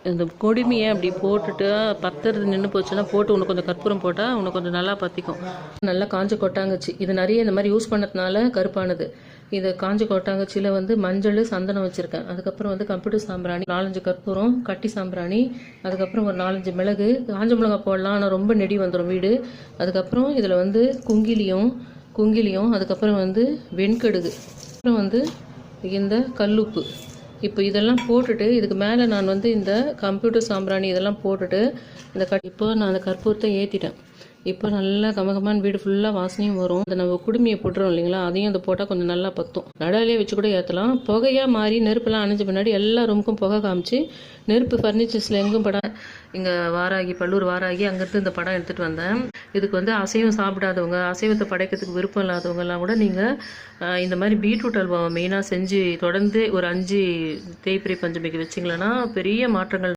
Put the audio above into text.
இந்த கொடிமையை அப்படி போட்டுட்டு பத்துறது நின்று போச்சுன்னா போட்டு இன்னும் கொஞ்சம் கற்பூரம் போட்டால் இன்னும் கொஞ்சம் நல்லா பற்றிக்கும். நல்லா காஞ்ச கொட்டாங்குச்சி இது நிறைய இந்த மாதிரி யூஸ் பண்ணதுனால கருப்பானது. இதை காஞ்ச கொட்டாங்குச்சியில் வந்து மஞ்சள் சந்தனம் வச்சுருக்கேன். அதுக்கப்புறம் வந்து கம்ப்யூட்டர் சாம்பிராணி, 4-5 கற்பூரம், கட்டி சாம்பிராணி, அதுக்கப்புறம் ஒரு 4-5 மிளகு, காஞ்ச மிளகா போடலாம் ஆனால் ரொம்ப நெடி வந்துடும் வீடு. அதுக்கப்புறம் இதில் வந்து குங்கிலியும் அதுக்கப்புறம் வந்து வெண்கடுகு, அப்புறம் வந்து இந்த கல்லுப்பு. இப்போ இதெல்லாம் போட்டுட்டு இதுக்கு மேலே நான் வந்து இந்த கம்ப்யூட்டர் சாம்பிராணி இதெல்லாம் போட்டுட்டு இப்போ நான் அந்த கற்பூரத்தை ஏற்றிட்டேன். இப்போ நல்லா கமகமான வீடு ஃபுல்லாக வாசனையும் வரும். அந்த நம்ம குடுமையை போட்டுறோம் இல்லைங்களா, அதையும் அதை போட்டால் கொஞ்சம் நல்லா பற்றும். நடாலே வச்சு கூட ஏற்றலாம். புகையாக மாறி நெருப்பெல்லாம் அணைஞ்ச பின்னாடி எல்லா ரூமுக்கும் புகை காமிச்சு நெருப்பு ஃபர்னிச்சர்ஸில் எங்கும் படம். இங்கே வாராகி, பல்லூர் வாராகி, அங்கேருந்து இந்த படம் எடுத்துகிட்டு வந்தேன். இதுக்கு வந்து அசைவம் சாப்பிடாதவங்க, அசைவத்தை படைக்கிறதுக்கு விருப்பம் இல்லாதவங்கலாம் கூட நீங்கள் இந்த மாதிரி பீட்ரூட் அல்வா மெயினாக செஞ்சு தொடர்ந்து ஒரு 5 தேய்பிரை பஞ்சமிக்கு வச்சிங்களன்னா பெரிய மாற்றங்கள்